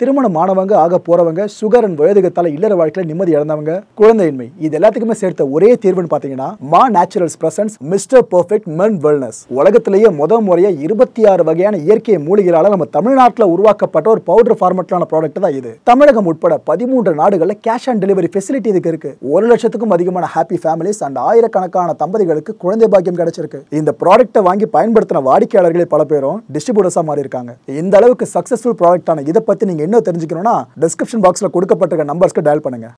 திருமணமானவங்க ஆக போறவங்க sugar and வயதுகத்தால இல்லற வாழ்க்கையில நிம்மதி இழந்தவங்க குழந்தையின்மை இது எல்லாத்துக்குமே சேர்த்த ஒரே தீர்வுன்னு பாத்தீங்கன்னா மா நேச்சுரல்ஸ் பிரசன்ஸ் மிஸ்டர் பெர்ஃபெக்ட் மென் வெல்னஸ். உலகத்திலேயே முறையா 26 வகையான இயற்கை மூலிகைகளால நம்ம தமிழ்நாட்டில் உருவாக்கப்பட்ட ஒரு பவுடர் ஃபார்மட்லான ப்ராடக்ட் தான் இது. தமிழகம் உட்பட 13 நாடுகள்ல கேஷ் ஆன் டெலிவரி ஃபெசிலிட்டி இதுக்கு இருக்கு. 1 லட்சத்துக்கும் அதிகமான ஹாப்பி ஃபேமிலிஸ் அண்ட் ஆயிரக்கணக்கான தம்பதிகளுக்கு குழந்தை பாக்கியம் கிடைச்சிருக்கு. இந்த ப்ராடக்ட்டை வாங்கி பயன்படுத்தின வாடிக்கையாளர்களே பல பேரும் டிஸ்ட்ரிபியூட்டர்ஸா மாறி இருக்காங்க. இந்த அளவுக்கு சக்சஸ்ஃபுல் ப்ராடக்டான இதை பத்தி நீங்க இன்னும் தெரிஞ்சுக்கணும்னா டிஸ்கிரிப்ஷன் பாக்ஸ்ல கொடுக்கப்பட்டிருக்க நம்பர்ஸ்க்கு டயல் பண்ணுங்க.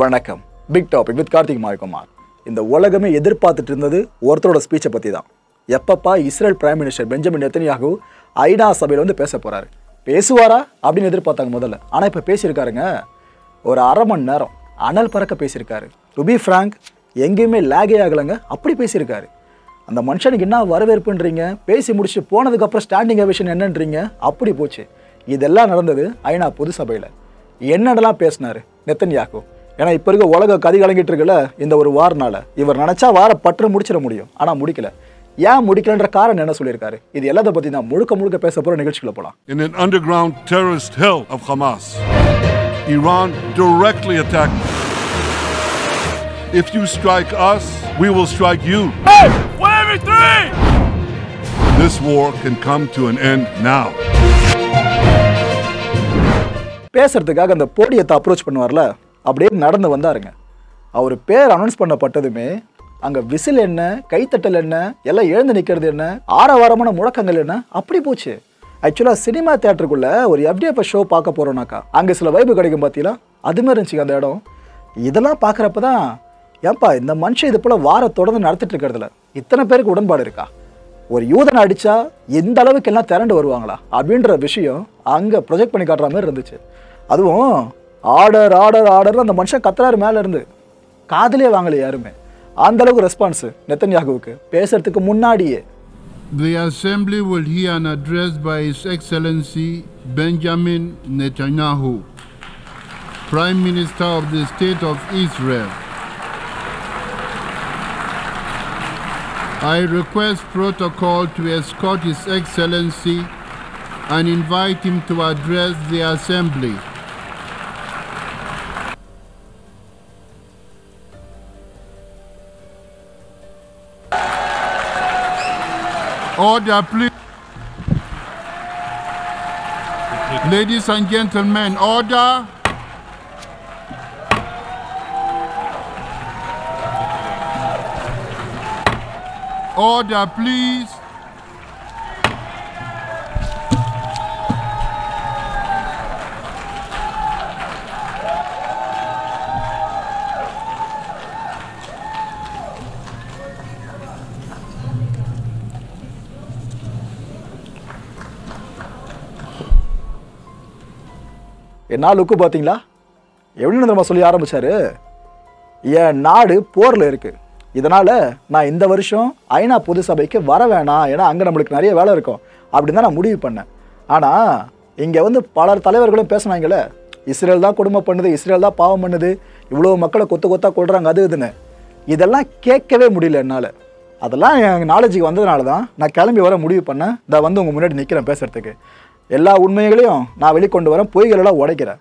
வணக்கம். Big topic with Karthik Mayakumar. இந்த உலகமே எதிர்பார்த்துட்டு இருந்தது ஒருத்தரோட ஸ்பீச்சை பத்தி தான். எப்பப்பா Israel prime minister Benjamin Netanyahu ஐநா சபையில் வந்து பேச போறாரு, பேசுவாரா அப்படின்னு எதிர்பார்த்தாங்க முதல்ல. ஆனா இப்ப பேசியிருக்காருங்க. ஒரு அரை மணி நேரம் அனல் பறக்க பேசியிருக்காரு. டு பி ஃப்ராங்க் எங்கேயுமே லேகே ஆகலைங்க, அப்படி பேசியிருக்காரு. அந்த மனுஷனுக்கு என்ன வரவேற்புன்றீங்க, பேசி முடிச்சு போனதுக்கப்புறம் ஸ்டாண்டிங் அவேஷன் என்னன்றீங்க, அப்படி போச்சு. இதெல்லாம் நடந்தது ஐநா பொது சபையில். என்னென்னலாம் பேசினாரு நெத்தன்யாகு? ஏன்னா இப்போ இருக்க உலக கதி கலங்கிட்டு இருக்குல்ல இந்த ஒரு வாரனால, இவர் நினைச்சா வார பற்று முடிச்சிட முடியும், ஆனால் முடிக்கல. ஏன் முடிக்கலன்ற காரணம் என்ன சொல்லியிருக்காரு? இது எல்லாத்தை பற்றி தான் முழுக்க பேச போகிற நிகழ்ச்சிக்குள்ள போகலாம். In an underground terrorist hell of Hamas, Iran directly attacked. If you strike us, we will strike you. Hey! 183! This war can come to an end now. பேசுறதுக்காக அந்த போடியத்தை அப்ரோச் பண்ணுவார்ல, அப்படியே நடந்து வந்தாருங்க. அவர் பேர் அனௌன்ஸ் பண்ணப்பட்டதுமே அங்கே விசில் என்ன, கைத்தட்டல் என்ன, எல்லாம் எழுந்து நிற்கிறது என்ன, ஆரவாரமான முழக்கங்கள் என்ன, அப்படி போச்சு. ஆக்சுவலாக சினிமா தியேட்டருக்குள்ள ஒரு FDF ஷோ பார்க்க போகிறோம்னாக்கா அங்கே சில வைப்பு கிடைக்கும் பார்த்தீங்களா, அதுமாதிரி இருந்துச்சு அந்த இடம். இதெல்லாம் பார்க்குறப்ப தான் ஏன்பா இந்த மனுஷன் இது போல் வார தொடர்ந்து நடத்திட்டு இருக்கிறதுல இத்தனை பேருக்கு உடன்பாடு இருக்கா? ஒரு யூதனை அடித்தா எந்த அளவுக்கு எல்லாம் திரண்டு வருவாங்களா அப்படின்ற விஷயம் அங்கே ப்ரொஜெக்ட் பண்ணி காட்டுற மாதிரி இருந்துச்சு. அதுவும் ஆர்டர் ஆர்டர் ஆர்டர் அந்த மனுஷன் கத்துறாரு மேலே இருந்து, காதலே வாங்கலை யாருமே. அந்த அளவுக்கு ரெஸ்பான்ஸ் நெத்தன்யாகுவுக்கு பேசுறதுக்கு முன்னாடியே. The assembly will hear an address by His Excellency Benjamin Netanyahu, Prime Minister of the State of Israel. I request protocol to escort His Excellency and invite him to address the assembly. Order, please. Ladies and gentlemen, order. Order, please. என்ன லுக்கு பார்த்தீங்களா? எப்படி நம்ம சொல்லி ஆரம்பிச்சாரு, என் நாடு போரில் இருக்குது, இதனால் நான் இந்த வருஷம் ஐநா பொது சபைக்கு வர வேணாம், ஏன்னா அங்கே நம்மளுக்கு நிறைய வேலை இருக்கும் அப்படின்னு தான் நான் முடிவு பண்ணேன். ஆனால் இங்கே வந்து பலர் தலைவர்களும் பேசுனாங்களே, இஸ்ரேல் தான் கொடுமை பண்ணுது, இஸ்ரேல் தான் பாவம் பண்ணுது, இவ்வளோ மக்களை கொத்தா கொள்கிறாங்க அது இதுன்னு. இதெல்லாம் கேட்கவே முடியல என்னால். அதெல்லாம் என் நாலேஜுக்கு வந்ததுனால தான் நான் கிளம்பி வர முடிவு பண்ணேன். இதை வந்து உங்கள் முன்னாடி நிற்கிறேன் பேசுகிறதுக்கு. எல்லா உண்மைகளையும் நான் வெளிக்கொண்டு வரேன், பொய்களெல்லாம் உடைக்கிறேன்.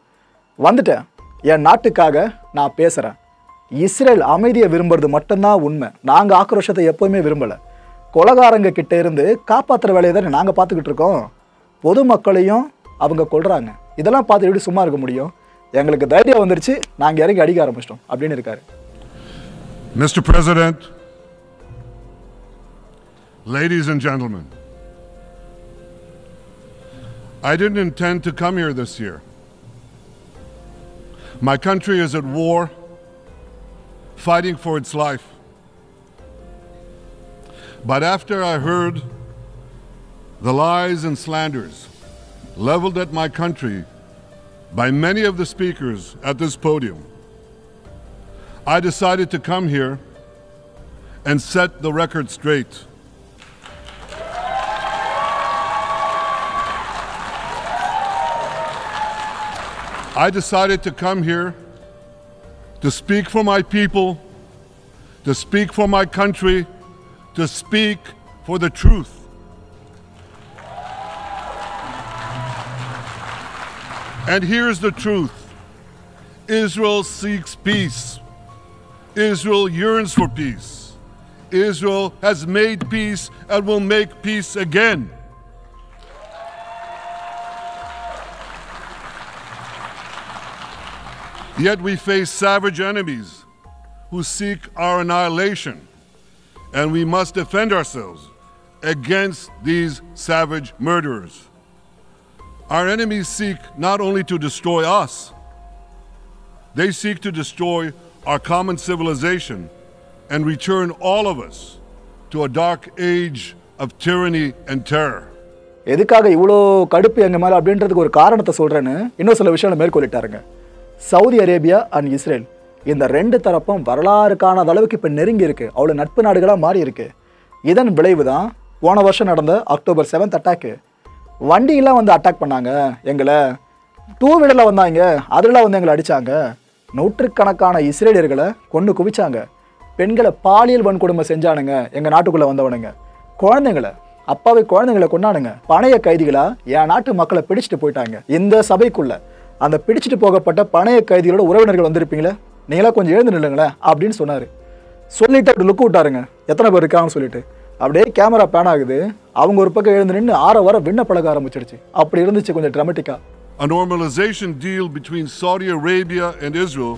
வந்துட்டேன், என் நாட்டுக்காக நான் பேசுகிறேன். இஸ்ரேல் அமைதியை விரும்புறது மட்டும்தான் உண்மை. நாங்கள் ஆக்ரோஷத்தை எப்போவுமே விரும்பலை. கொலகாரங்க கிட்டே இருந்து காப்பாற்றுற வேலையை தானே நாங்கள் பார்த்துக்கிட்டு இருக்கோம். பொதுமக்களையும் அவங்க கொள்கிறாங்க. இதெல்லாம் பார்த்து எப்படி சும்மா இருக்க முடியும்? எங்களுக்கு தைரியம் வந்துருச்சு, நாங்கள் இறங்கி அடிக்க ஆரம்பிச்சிட்டோம் அப்படின்னு இருக்காரு. Mr. President, ladies and gentlemen, I didn't intend to come here this year. My country is at war, fighting for its life. But after I heard the lies and slanders leveled at my country by many of the speakers at this podium, I decided to come here and set the record straight. I decided to come here to speak for my people, to speak for my country, to speak for the truth. And here's the truth. Israel seeks peace. Israel yearns for peace. Israel has made peace and will make peace again. Yet we face savage enemies who seek our annihilation, and we must defend ourselves against these savage murderers. Our enemies seek not only to destroy us, they seek to destroy our common civilization and return all of us to a dark age of tyranny and terror. எதுக்காக இவ்வளோ கடுப்பு எங்க மேல அப்படின்றதுக்கு ஒரு காரணத்தை சொல்றேன்னு இன்னும் சில விஷயங்களை மேற்கொள்ளிட்டாருங்க. சவுதி அரேபியா அண்ட் இஸ்ரேல் இந்த ரெண்டு தரப்பும் வரலாறு காணாத அளவுக்கு இப்போ நெருங்கி இருக்கு. அவ்வளோ நட்பு நாடுகளாக மாறி இருக்கு. இதன் விளைவு தான் போன வருஷம் நடந்த அக்டோபர் 7th அட்டாக்கு. வண்டியெல்லாம் வந்து அட்டாக் பண்ணாங்க எங்களை, 2 வீலரில் வந்தாங்க, அதெல்லாம் வந்து எங்களை அடித்தாங்க. நூற்றுக்கணக்கான இஸ்ரேலியர்களை கொண்டு குவிச்சாங்க. பெண்களை பாலியல் வன்கொடுமை செஞ்சானுங்க எங்கள் நாட்டுக்குள்ளே வந்தவனுங்க. குழந்தைங்களை, அப்பாவை குழந்தைங்களை கொண்டானுங்க. பணைய கைதிகளா என் நாட்டு மக்களை பிடிச்சிட்டு போயிட்டாங்க. இந்த சபைக்குள்ள அந்த பிடிச்சிட்டு போகப்பட்ட பணைய கைதிகளோட உறவினர்கள் வந்திருப்பீங்களே, நீங்களா கொஞ்சம் எழுந்து நில்லுங்களேன் அப்படின்னு சொன்னார். சொல்லிட்டு அப்படி லுக்கு விட்டாருங்க, எத்தனை பேர் இருக்காங்கன்னு சொல்லிட்டு. அப்படியே கேமரா பேன் ஆகுது, அவங்க ஒரு பக்கம் எழுந்து நின்று வர விண்ண பழக ஆரம்பிச்சிடுச்சு. அப்படி இருந்துச்சு கொஞ்சம் ட்ராமட்டிக்கா. A normalization deal between Saudi Arabia and Israel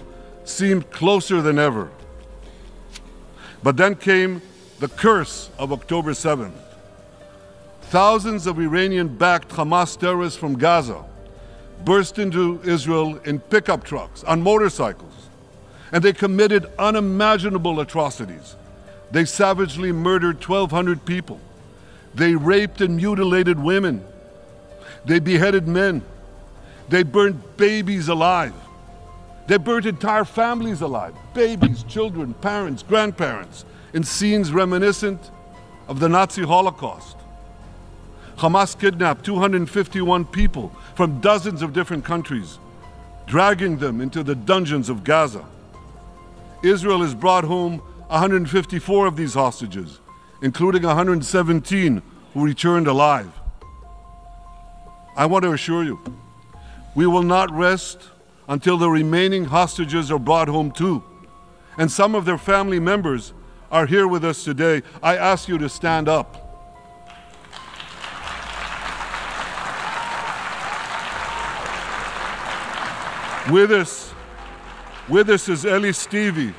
seemed closer than ever. But then came the curse of October 7th. Thousands of Iranian-backed Hamas terrorists from Gaza burst into Israel in pickup trucks, on motorcycles, and they committed unimaginable atrocities. They savagely murdered 1,200 people. They raped and mutilated women. They beheaded men. They burnt babies alive. They burnt entire families alive. Babies, children, parents, grandparents, in scenes reminiscent of the Nazi Holocaust. Hamas kidnapped 251 people from dozens of different countries, dragging them into the dungeons of Gaza. Israel has brought home 154 of these hostages, including 117 who returned alive. I want to assure you, we will not rest until the remaining hostages are brought home too. And some of their family members are here with us today. I ask you to stand up. With us is Eli Stevie,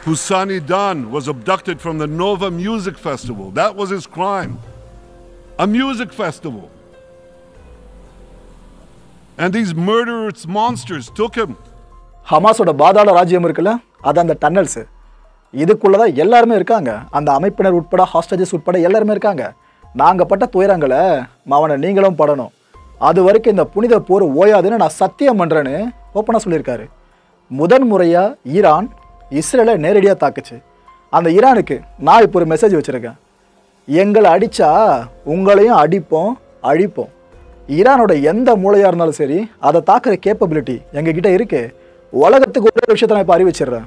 whose son Idan was abducted from the Nova Music Festival. That was his crime. A music festival. And these murderous monsters took him. ஹமாஸோட பாதாள ராஜ்யம் இருக்குல்ல, அது அந்த tunnels. இதுக்குள்ளதான் எல்லாருமே இருக்காங்க. அந்த அமைப்பினர் உட்பட, ஹாஸ்டேஜஸ் உட்பட எல்லாருமே இருக்காங்க. நாங்கள் பட்ட துயரங்களை அவனை நீங்களும் படணும். அது வரைக்கும் இந்த புனித போர் ஓயாதுன்னு நான் சத்தியம் பண்ணுறேன்னு ஓப்பனாக சொல்லியிருக்காரு. முதன் முறையாக ஈரான் இஸ்ரேலை நேரடியாக தாக்குச்சு. அந்த ஈரானுக்கு நான் இப்போ ஒரு மெசேஜ் வச்சுருக்கேன். எங்களை அடித்தா உங்களையும் அடிப்போம், அழிப்போம். ஈரானோட எந்த மூளையாக இருந்தாலும் சரி, அதை தாக்குற கேப்பபிலிட்டி எங்ககிட்ட இருக்கு. உலகத்துக்கு ஒரே விஷயத்தை நான் இப்போ அறிவிச்சிடுறேன்.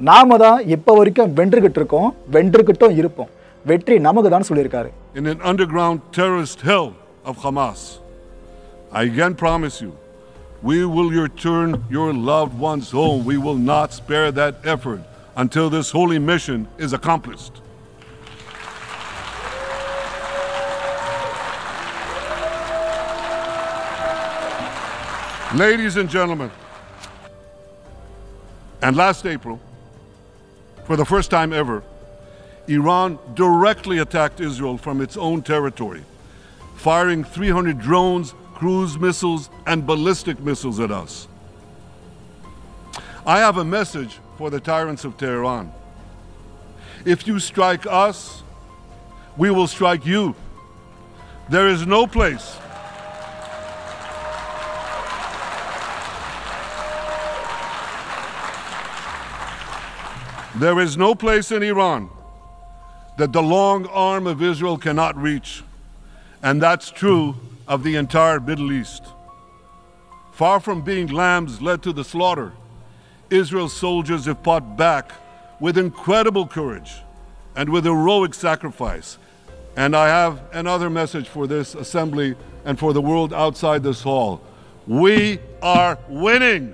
நாம தான் இப்போ வரைக்கும் வென்றுகிட்டு இருக்கோம், வென்றுகிட்டும் இருப்போம். வெற்றி நமக்கு தான் சொல்லியிருக்காரு. In an underground terrorist hell of Hamas, I again promise you, we will return your loved ones home. We will not spare that effort until this holy mission is accomplished. Ladies and gentlemen, and last April, for the first time ever, Iran directly attacked Israel from its own territory, firing 300 drones, cruise missiles, and ballistic missiles at us. I have a message for the tyrants of Tehran. If you strike us, we will strike you. There is no place in Iran that the long arm of Israel cannot reach, and that's true of the entire Middle East. Far from being lambs led to the slaughter, Israel's soldiers have fought back with incredible courage and with heroic sacrifice. And I have another message for this assembly and for the world outside this hall. We are winning.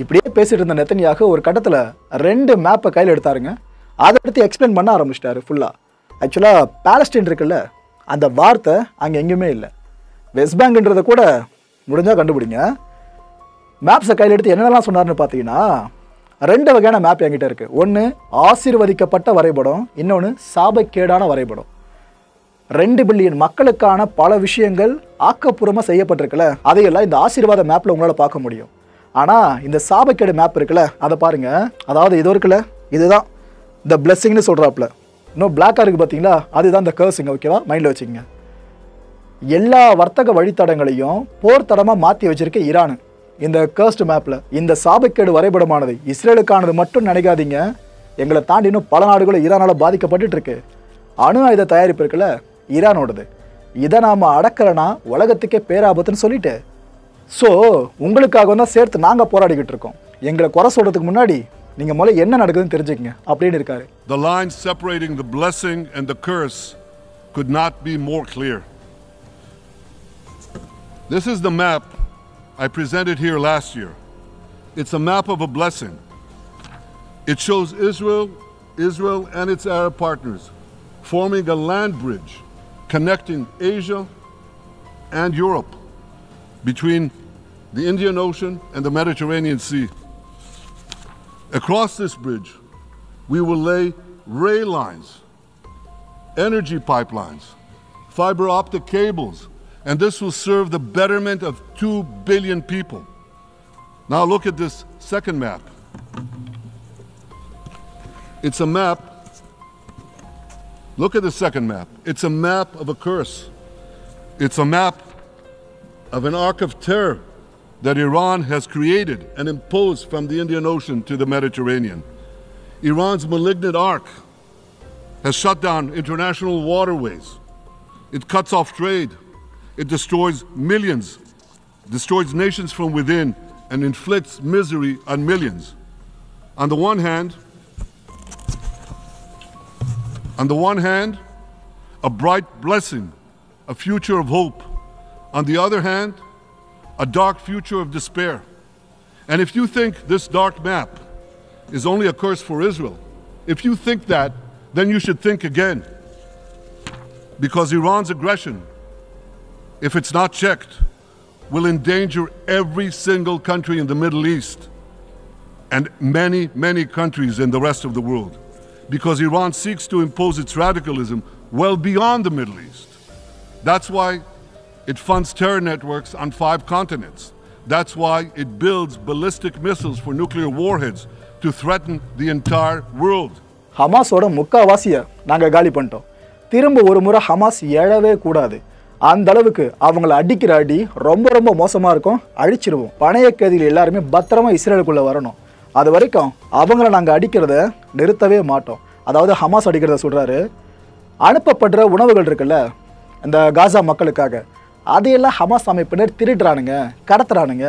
இப்படியே பேசிட்டு இருந்த நெத்தன்யாகு ஒரு கட்டத்தில் 2 மேப்பை கையில் எடுத்தாருங்க. அதை எடுத்து explain பண்ண ஆரம்பிச்சிட்டாரு ஃபுல்லாக. ஆக்சுவலாக பாலஸ்டீன் இருக்குல்ல, அந்த வார்த்தை அங்கே எங்கேயுமே இல்லை. வெஸ்ட் பேங்க்ன்றதை கூட முடிஞ்சால் கண்டுபிடிங்க. மேப்ஸை கையில் எடுத்து என்னென்னலாம் சொன்னார்னு பார்த்தீங்கன்னா 2 வகையான மேப் என்கிட்ட இருக்குது. ஒன்று ஆசீர்வதிக்கப்பட்ட வரைபடம், இன்னொன்று சாபக்கேடான வரைபடம். 2 பில்லியன் மக்களுக்கான பல விஷயங்கள் ஆக்கப்பூர்வமாக செய்யப்பட்டிருக்குல்ல, அதையெல்லாம் இந்த ஆசீர்வாத மேப்பில் உங்களால் பார்க்க முடியும். ஆனால் இந்த சாபக்கேடு மேப் இருக்குல்ல, அதை பாருங்கள். அதாவது இது இருக்குல்ல, இதுதான் இந்த பிளெஸ்ஸிங்னு சொல்கிறாப்புல. இன்னும் பிளாக்காக இருக்குது பார்த்தீங்களா, அதுதான் இந்த கர்ஸிங்க. ஓகேவா, மைண்டில் வச்சுக்கோங்க. எல்லா வர்த்தக வழித்தடங்களையும் போர் தடமாக மாற்றி வச்சிருக்க ஈரான் இந்த கர்ஸ்ட் மேப்பில். இந்த சாபக்கேடு வரைபடமானது இஸ்ரேலுக்கானது மட்டும் நினைக்காதீங்க, எங்களை தாண்டி இன்னும் பல நாடுகளும் ஈரானால் பாதிக்கப்பட்டு இருக்கு. அணு ஆயுத தயாரிப்பு இருக்குல்ல, ஈரானோடது. இதை நாம் அடக்கிறனா உலகத்துக்கே பேராபத்துன்னு சொல்லிட்டு, ஸோ உங்களுக்காக தான் சேர்த்து நாங்கள் போராடிக்கிட்டு இருக்கோம். எங்களை குறை சொல்கிறதுக்கு முன்னாடி நீங்கள் முதல்ல என்ன நடக்குதுன்னு தெரிஞ்சுக்கங்க அப்படின்னு இருக்காரு. The line separating the blessing and the curse could not be more clear. This is the map I presented here last year. It's a map of a blessing. It shows Israel and its Arab partners forming a land bridge connecting Asia and Europe between the Indian Ocean and the Mediterranean Sea. Across this bridge, we will lay rail lines, energy pipelines, fiber optic cables, and this will serve the betterment of 2 billion people. Now look at this second map. It's a map. Look at the second map. It's a map of a curse. It's a map of an arc of terror that Iran has created and imposed from the Indian Ocean to the Mediterranean. Iran's malignant arc has shut down international waterways. It cuts off trade. It destroys millions, destroys nations from within, and inflicts misery on millions. On the one hand, a bright blessing, a future of hope. On the other hand, a dark future of despair. And if you think this dark map is only a curse for Israel, if you think that, then you should think again. Because Iran's aggression, if it's not checked, will endanger every single country in the Middle East and many, many countries in the rest of the world. Because Iran seeks to impose its radicalism well beyond the Middle East. That's why it funds terror networks on 5 continents. That's why it builds ballistic missiles for nuclear warheads to threaten the entire world. ஹமாஸோட முக்காவாசியை நாங்கள் காலி பண்ணிட்டோம். திரும்ப ஒரு முறை Hamas எழவே கூடாது. அந்த அளவுக்கு அவங்கள அடிக்கிற அடி ரொம்ப ரொம்ப மோசமாக இருக்கும். அழிச்சிருவோம். பணைய கைதிகள் எல்லாருமே பத்திரமா இஸ்ரேலுக்குள்ளே வரணும். அது வரைக்கும் அவங்கள நாங்கள் அடிக்கிறத நிறுத்தவே மாட்டோம். அதாவது ஹமாஸ் அடிக்கிறத சொல்கிறாரு. அனுப்பப்படுற உணவுகள் இருக்குல்ல இந்த காசா மக்களுக்காக, அதையெல்லாம் ஹமாஸ் அமைப்பினர் திருடுறானுங்க, கடத்துறானுங்க.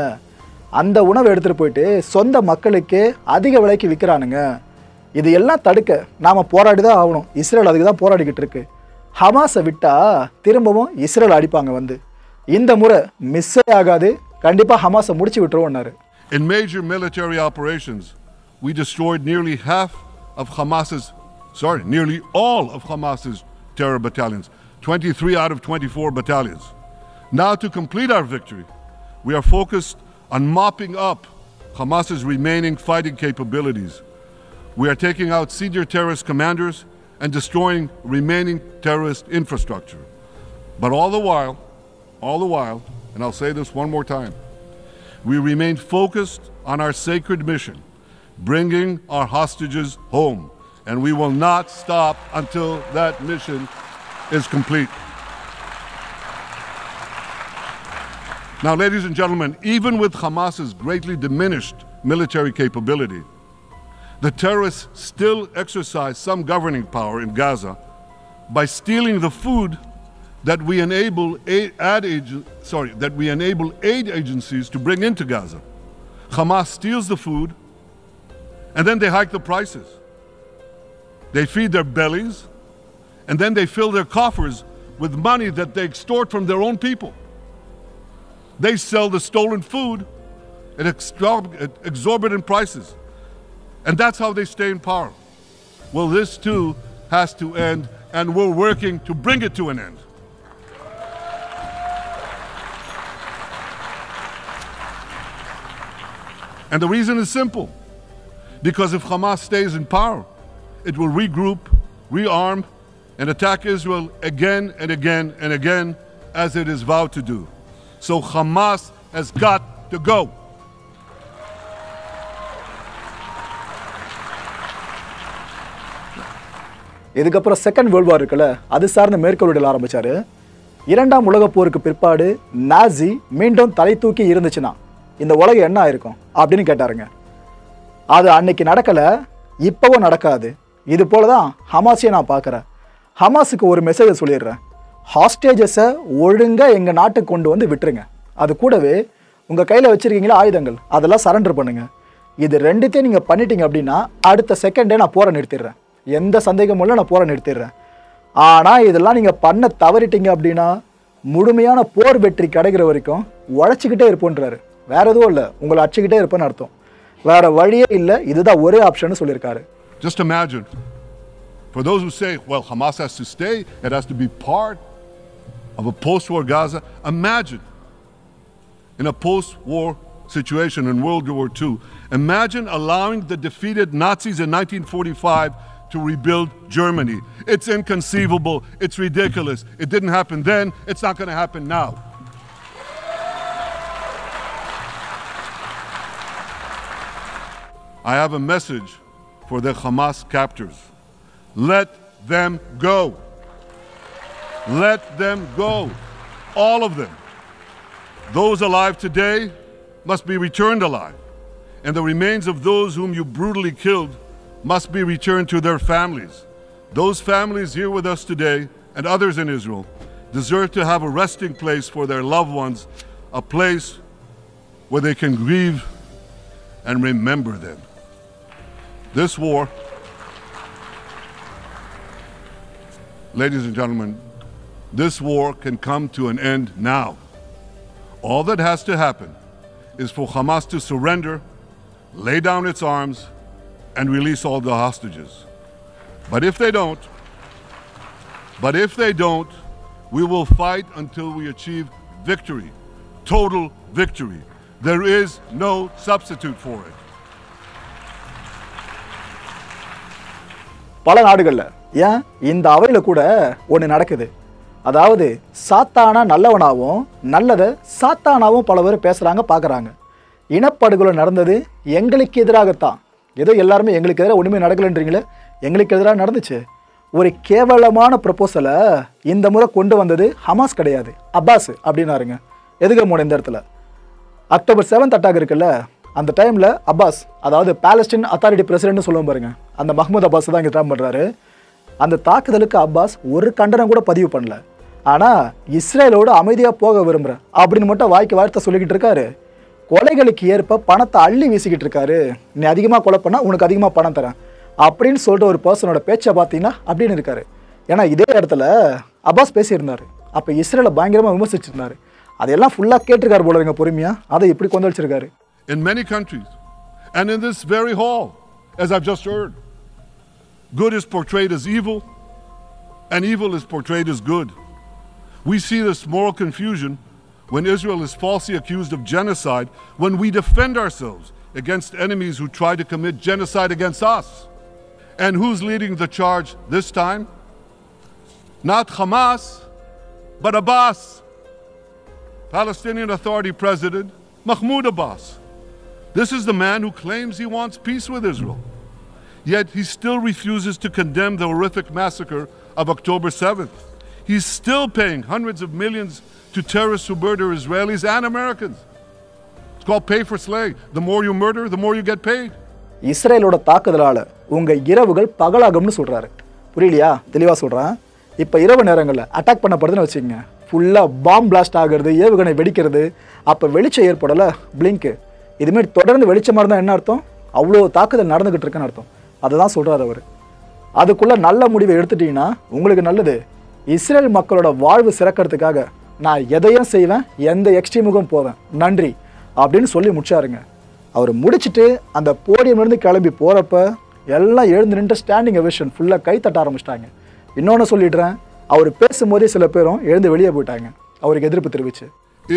அந்த உணவை எடுத்துகிட்டு போயிட்டு சொந்த மக்களுக்கே அதிக விலைக்கு விற்கிறானுங்க. இது எல்லாம் தடுக்க நாம் போராடி தான் ஆகணும். இஸ்ரேல் அதுக்கு தான் போராடிக்கிட்டு இருக்கு. ஹமாஸை விட்டால் திரும்பவும் இஸ்ரேல் அடிப்பாங்க வந்து. இந்த முறை மிஸ்ஸே ஆகாது, கண்டிப்பாக ஹமாஸை முடிச்சு விட்டுருவோம்னாரு. In major military operations, we destroyed nearly all of Hamas's terror battalions, 23 out of 24 battalions. Now, to complete our victory, we are focused on mopping up Hamas's remaining fighting capabilities. We are taking out senior terrorist commanders and destroying remaining terrorist infrastructure. But all the while, and I'll say this one more time, we remain focused on our sacred mission, bringing our hostages home, and we will not stop until that mission is complete. Now, ladies and gentlemen, even with Hamas's greatly diminished military capability, the terrorists still exercise some governing power in Gaza by stealing the food that we enable aid agencies to bring into Gaza. Hamas steals the food, and then they hike the prices. They feed their bellies, and then they fill their coffers with money that they extort from their own people. They sell the stolen food at exorbitant prices. And that's how they stay in power. Well, this too has to end, and we're working to bring it to an end. And the reason is simple. Because if Hamas stays in power, it will regroup, rearm, and attack Israel again and again and again, as it is vowed to do. So Hamas has got to go. இதுக்கப்புறம் second world war இருக்குல்ல, அது சார்ந்த மேற்கோளிடல் ஆரம்பிச்சாரு. இரண்டாம் உலகப் போருக்கு பிற்பாடு நாசி மீண்டும் தலை தூக்கி இருந்துச்சுன்னா இந்த உலகம் என்ன ஆயிருக்கும் அப்படின்னு கேட்டாருங்க. அது அன்னைக்கு நடக்கலை, இப்போவும் நடக்காது. இது போல தான் ஹமாஸையை நான் பார்க்குறேன். ஹமாஸுக்கு ஒரு மெசேஜை சொல்லிடுறேன். ஹாஸ்டேஜஸை ஒழுங்காக எங்கள் நாட்டுக்கு கொண்டு வந்து விட்டுருங்க. அது கூடவே உங்கள் கையில் வச்சுருக்கீங்களா ஆயுதங்கள், அதெல்லாம் சரண்டர் பண்ணுங்கள். இது ரெண்டுத்தையும் நீங்கள் பண்ணிட்டீங்க அப்படின்னா அடுத்த செகண்டே நான் போரை நிறுத்திடுறேன். எந்த சந்தேகமும் இல்லை, நான் போரை நிறுத்திடுறேன். ஆனால் இதெல்லாம் நீங்கள் பண்ண தவறிட்டீங்க அப்படின்னா முழுமையான போர் வெற்றி கிடைக்கிற வரைக்கும் உழைச்சிக்கிட்டே இருப்போன்றாரு. வேறு எதுவும் இல்லை, உங்களை அடிச்சுக்கிட்டே இருப்பேன்னு அர்த்தம். வேறு வழியே இல்லை, இதுதான் ஒரே ஆப்ஷன் சொல்லியிருக்காரு. Just imagine, for those who say, well, Hamas has to stay, it has to be part of a post-war Gaza. Imagine, in a post-war situation in World War II, imagine allowing the defeated Nazis in 1945 to rebuild Germany. It's inconceivable, it's ridiculous. It didn't happen then, it's not going to happen now. I have a message for the Hamas captors. Let them go. Let them go. All of them. Those alive today must be returned alive. And the remains of those whom you brutally killed must be returned to their families. Those families here with us today and others in Israel deserve to have a resting place for their loved ones, a place where they can grieve and remember them. This war, ladies and gentlemen, this war can come to an end now. All that has to happen is for Hamas to surrender, lay down its arms, and release all the hostages. But if they don't, we will fight until we achieve victory, total victory. There is no substitute for it. பல நாடுகளில் ஏன் இந்த அவையில் கூட ஒன்று நடக்குது. அதாவது சாத்தானா நல்லவனாகவும் நல்லதை சாத்தானாவும் பல பேர் பேசுகிறாங்க, பார்க்குறாங்க. இனப்படுகொலை நடந்தது எங்களுக்கு எதிராகத்தான். ஏதோ எல்லாருமே எங்களுக்கு எதிராக ஒன்றுமே நடக்கலைன்றீங்களே, எங்களுக்கு எதிராக நடந்துச்சு. ஒரு கேவலமான ப்ரப்போசலை இந்த முறை கொண்டு வந்தது ஹமாஸ் கிடையாது, அப்பாஸ் அப்படின்னாருங்க. எதுக்கு போன இந்த இடத்துல அக்டோபர் 7th அட்டாக் இருக்குல்ல, அந்த டைமில் அப்பாஸ், அதாவது பாலஸ்டீன் அத்தாரிட்டி பிரசிடென்ட்னு சொல்லுவோம் பாருங்க, அந்த மஹ்மூத் அப்பாஸ் தான் இங்கே ட்ராம் பண்ணுறாரு. அந்த தாக்குதலுக்கு அப்பாஸ் ஒரு கண்டனம் கூட பதிவு பண்ணல. ஆனால் இஸ்ரேலோடு அமைதியாக போக விரும்புகிறேன் அப்படின்னு மட்டும் வாய்க்கு வார்த்தை சொல்லிக்கிட்டு இருக்காரு. கொலைகளுக்கு ஏற்ப பணத்தை அள்ளி வீசிக்கிட்டு இருக்காரு. நீ அதிகமாக கொலை பண்ணால் உனக்கு அதிகமாக பணம் தரேன் அப்படின்னு சொல்லிட்டு ஒரு பர்சனோட பேச்சை பார்த்தீங்கன்னா அப்படின்னு இருக்காரு. ஏன்னா இதே இடத்துல அப்பாஸ் பேசியிருந்தார். அப்போ இஸ்ரேலை பயங்கரமாக விமர்சிச்சிருந்தார். அதையெல்லாம் ஃபுல்லாக கேட்டிருக்காரு போல இருங்க பொறுமையாக. அதை இப்படி கொண்டு வச்சிருக்காரு. In many countries, and in this very hall, as I've just heard, good is portrayed as evil, and evil is portrayed as good. We see this moral confusion when Israel is falsely accused of genocide, when we defend ourselves against enemies who try to commit genocide against us. And who's leading the charge this time? Not Hamas, but Abbas, Palestinian Authority President Mahmoud Abbas. This is the man who claims he wants peace with Israel. Yet he still refuses to condemn the horrific massacre of October 7th. He's still paying hundreds of millions to terrorists who murder Israelis and Americans. It's called pay for slay. The more you murder, the more you get paid. இஸ்ரேலோட தாக்குதலால் உங்கள் இரவுகள் பகலாகும்னு சொல்கிறாரு. புரியலையா? தெளிவாக சொல்கிறேன். இப்போ இரவு நேரங்களில் அட்டாக் பண்ணப்படுதுன்னு வச்சுக்கோங்க, ஃபுல்லாக பாம் பிளாஸ்ட் ஆகிறது, ஏவுகணை வெடிக்கிறது, அப்போ வெளிச்சம் ஏற்படலை பிளிங்க்கு, இதுமாரி தொடர்ந்து வெளிச்சமாக இருந்தால் என்ன அர்த்தம்? அவ்வளோ தாக்குதல் நடந்துக்கிட்டு இருக்குன்னு அர்த்தம். அதை தான் சொல்கிறார் அவர். அதுக்குள்ளே நல்ல முடிவை எடுத்துட்டிங்கன்னா உங்களுக்கு நல்லது. இஸ்ரேல் மக்களோட வாழ்வு சிறக்கிறதுக்காக நான் எதையும் செய்வேன், எந்த எக்ஸ்ட்ரீமுக்கும் போவேன், நன்றி அப்படின்னு சொல்லி முடிச்சாருங்க. அவர் முடிச்சுட்டு அந்த போடியம்லேருந்து கிளம்பி போகிறப்ப எல்லாம் எழுந்து நின்று ஸ்டாண்டிங் எவேஷன் ஃபுல்லாக கை தட்ட ஆரம்பிச்சிட்டாங்க. இன்னொன்று சொல்லிடுறேன், அவர் பேசும்போதே சில பேரும் எழுந்து வெளியே போயிட்டாங்க அவருக்கு எதிர்ப்பு தெரிவிச்சு.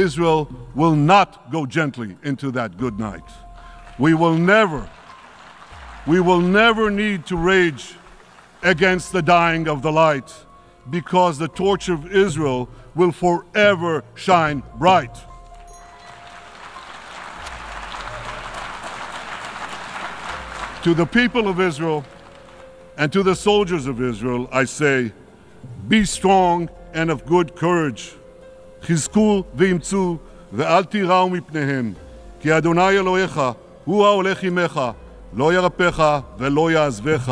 Israel will not go gently into that good night. We will never need to rage against the dying of the light, because the torch of Israel will forever shine bright. To the people of Israel and to the soldiers of Israel, I say, be strong and of good courage. חזקו ואמצו ואל תיראו מפניהם, כי אדוני אלוהיך הוא ההולך עמך, לא ירפך ולא יעזבך.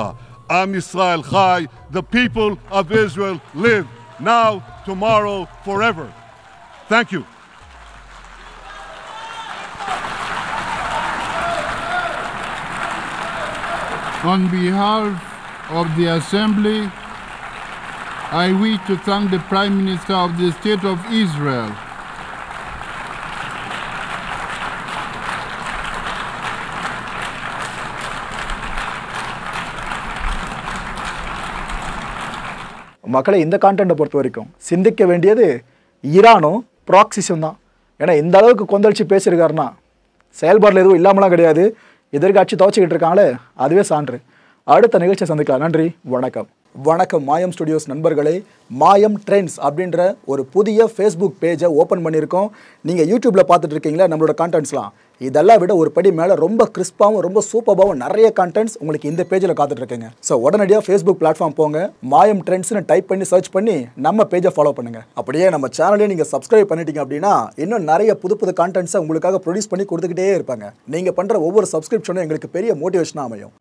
עם ישראל חי, the people of Israel live, now, tomorrow, forever. Thank you. On behalf of the Assembly, I wish to thank the Prime Minister of the State of Israel மக்களை இந்த கான்டென்ட்டை பொறுத்த வரைக்கும் சிந்திக்க வேண்டியது ஈரானும் ப்ராக்சிஸும் தான். ஏன்னா இந்த அளவுக்கு கொந்தளிச்சு பேசியிருக்காருன்னா செயல்பாட்டில் எதுவும் இல்லாமலாம் கிடையாது, எதிர்காட்சி துவச்சிக்கிட்டு இருக்காங்களே அதுவே சான்று. அடுத்த நிகழ்ச்சியை சந்திக்கலாம். நன்றி, வணக்கம். வணக்கம் மாயம் ஸ்டுடியோஸ் நண்பர்களே. மாயம் ட்ரெண்ட்ஸ் அப்படின்ற ஒரு புதிய ஃபேஸ்புக் பேஜை ஓப்பன் பண்ணியிருக்கோம். நீங்கள் யூடியூப்பில் பார்த்துட்டு இருக்கீங்களா நம்மளோட கான்டென்ட்ஸ்லாம், இதெல்லாம் விட ஒரு படி மேலே ரொம்ப கிறிஸ்பாகவும் ரொம்ப சூப்பராகவும் நிறைய கான்டென்ட்ஸ் உங்களுக்கு இந்த பேஜில் காத்துட்ருக்கேங்க. ஸோ உடனடியாக ஃபேஸ்புக் பிளாட்ஃபார்ம் போங்க, மாயம் ட்ரெண்ட்ஸ்னு டைப் பண்ணி சர்ச் பண்ணி நம்ம பேஜை ஃபாலோ பண்ணுங்கள். அப்படியே நம்ம சேனலையும் நீங்கள் சப்ஸ்கிரைப் பண்ணிட்டீங்க அப்படின்னா இன்னும் நிறைய புது புது கான்டென்ட்ஸை உங்களுக்காக ப்ரொடியூஸ் பண்ணி கொடுத்துக்கிட்டே இருப்பாங்க. நீங்கள் பண்ணுற ஒவ்வொரு சப்ஸ்கிரிப்ஷனும் எங்களுக்கு பெரிய மோட்டிவேஷனாக அமையும்.